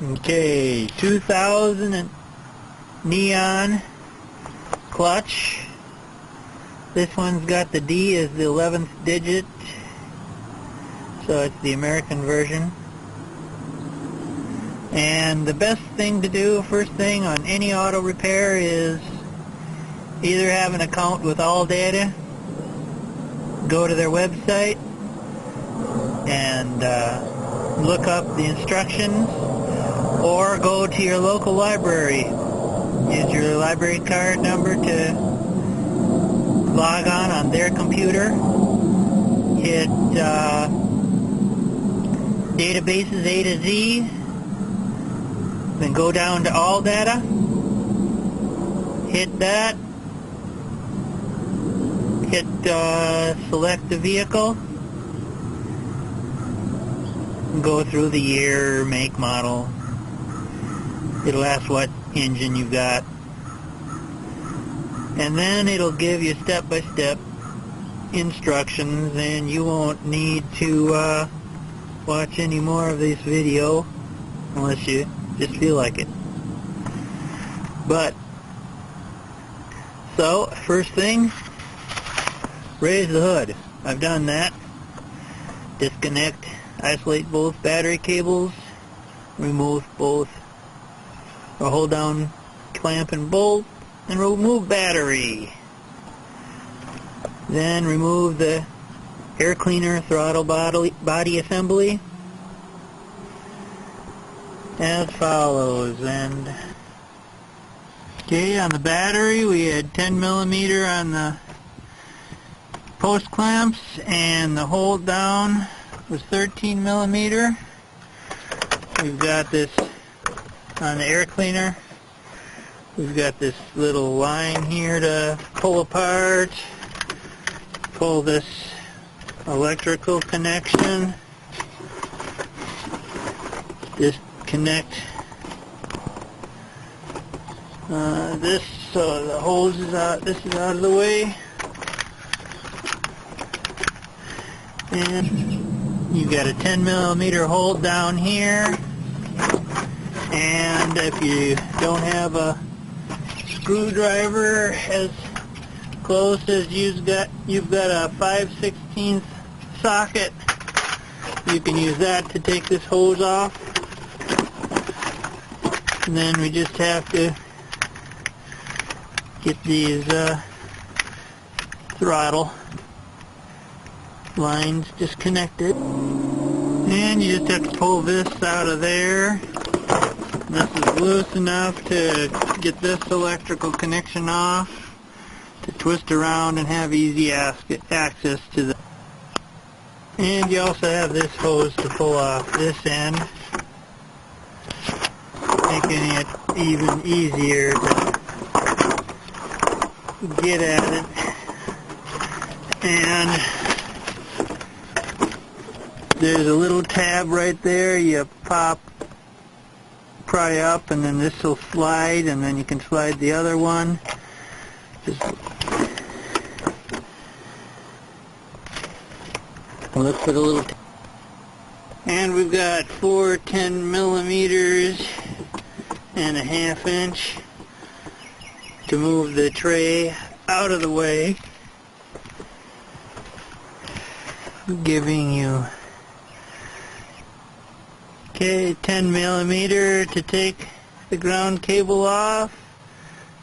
Okay, 2000 and neon clutch. This one's got the D as the 11th digit, so it's the American version. And the best thing to do first thing on any auto repair is either have an account with ALLDATA, go to their website and look up the instructions, or go to your local library. Use your library card number to log on their computer. Hit databases A to Z, then go down to ALLDATA, hit that, hit select the vehicle, go through the year, make, model. It'll ask what engine you've got, and then it'll give you step-by-step instructions, and you won't need to watch any more of this video unless you just feel like it. But so first thing, raise the hood. I've done that. Disconnect, isolate both battery cables, remove both, or hold down clamp and bolt, and remove battery. Then remove the air cleaner throttle body assembly as follows. And okay, on the battery we had 10mm on the post clamps, and the hold down was 13mm. We've got this on the air cleaner. We've got this little line here to pull apart. Pull this electrical connection. Disconnect this, so the hose is out. This is out of the way. And you've got a 10mm hold down here. And if you don't have a screwdriver as close as you've got a 5/16 socket, you can use that to take this hose off. And then we just have to get these throttle lines disconnected. And you just have to pull this out of there. This is loose enough to get this electrical connection off, to twist around and have easy access to the. And you also have this hose to pull off this end, making it even easier to get at it. And there's a little tab right there. You pry up, and then this will slide, and then you can slide the other one. Just look for the little and we've got 4 10mm and a 1/2 inch to move the tray out of the way, giving you 10mm to take the ground cable off.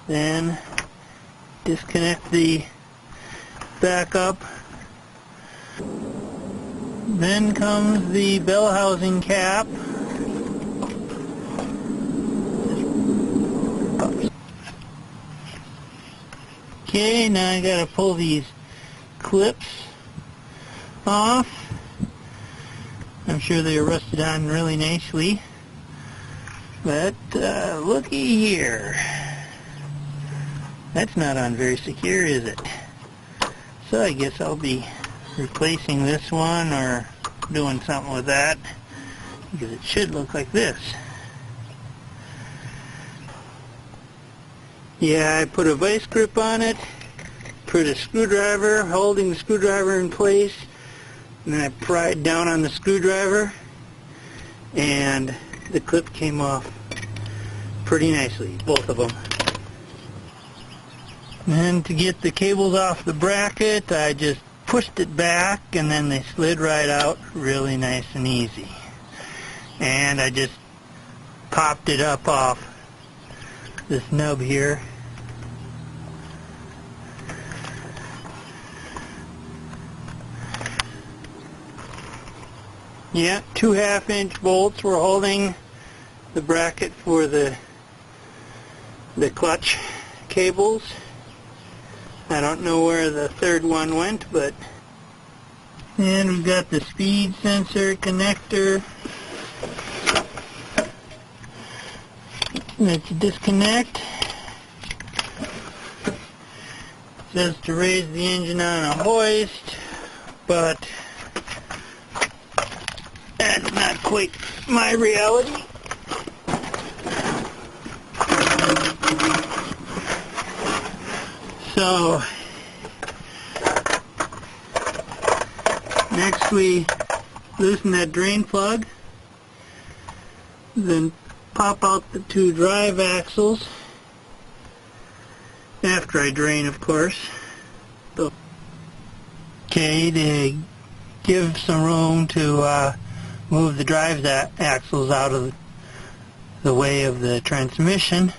Then disconnect the backup. Then comes the bell housing cap. Okay, now I gotta pull these clips off. I'm sure they are rusted on really nicely, but looky here. That's not on very secure, is it? So I guess I'll be replacing this one or doing something with that, because it should look like this. Yeah, I put a vice grip on it, put a screwdriver holding the screwdriver in place, and then I pried down on the screwdriver and the clip came off pretty nicely, both of them. And to get the cables off the bracket, I just pushed it back and then they slid right out really nice and easy. And I just popped it up off this nub here. Yeah, 2 1/2-inch bolts were holding the bracket for the clutch cables. I don't know where the third one went, but... And we've got the speed sensor connector that you disconnect. It says to raise the engine on a hoist, but that's not quite my reality. So, next we loosen that drain plug, then pop out the 2 drive axles, after I drain, of course. Okay, to give some room to move the drive axles out of the way of the transmission,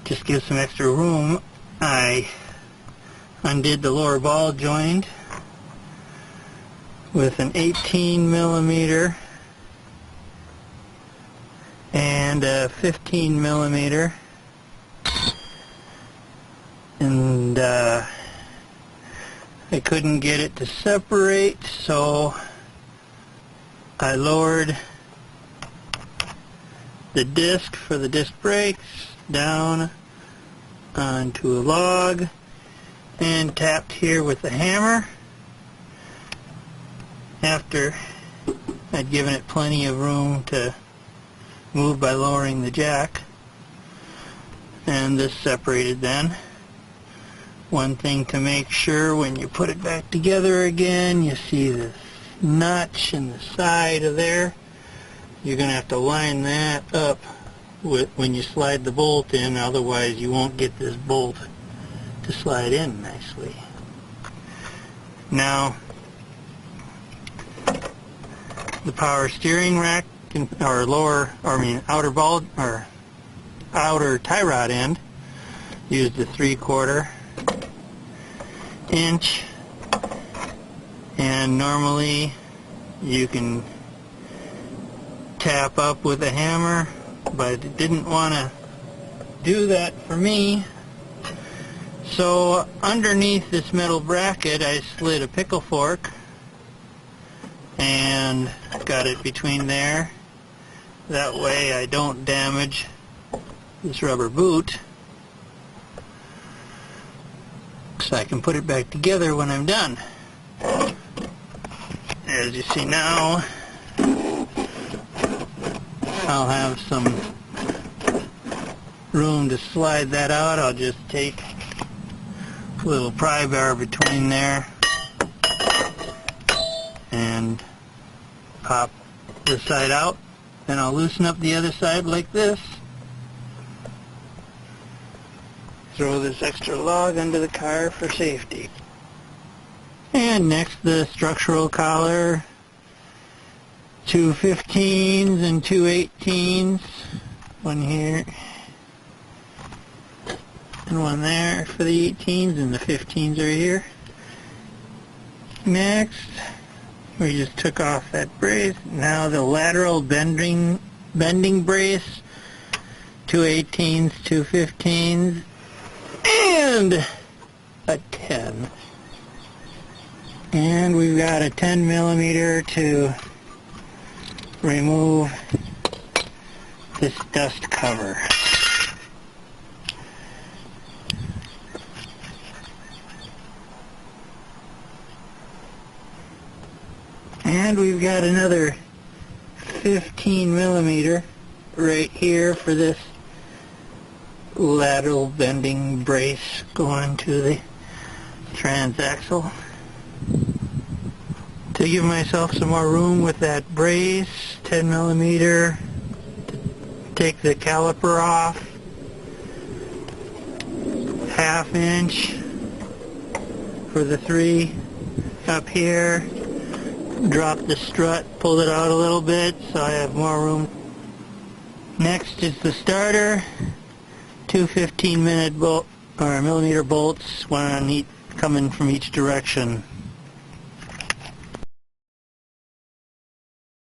just give some extra room, I undid the lower ball joint with an 18mm and a 15mm, and I couldn't get it to separate, so I lowered the disc for the disc brakes down onto a log and tapped here with a hammer after I'd given it plenty of room to move by lowering the jack, and this separated then. One thing to make sure when you put it back together again, you see this notch in the side of there. You're going to have to line that up when you slide the bolt in, otherwise you won't get this bolt to slide in nicely. Now, the power steering rack, or outer ball, or outer tie rod end, used a 3/4 inch, and normally you can tap up with a hammer, but it didn't want to do that for me. So underneath this metal bracket I slid a pickle fork and got it between there. That way I don't damage this rubber boot, so I can put it back together when I'm done. As you see now, I'll have some room to slide that out. I'll just take a little pry bar between there and pop this side out. Then I'll loosen up the other side like this. Throw this extra log under the car for safety. And next, the structural collar. 2 15s and 2 18s. One here and one there for the 18s, and the 15s are here. Next, we just took off that brace. Now the lateral bending brace. 2 18s, 2 15s, and a 10. And we've got a 10mm to remove this dust cover. And we've got another 15mm right here for this lateral bending brace going to the transaxle. To give myself some more room with that brace, 10mm take the caliper off, 1/2 inch for the 3 up here, drop the strut, pull it out a little bit so I have more room. Next is the starter, 2 15-minute millimeter bolts, one on each, coming from each direction.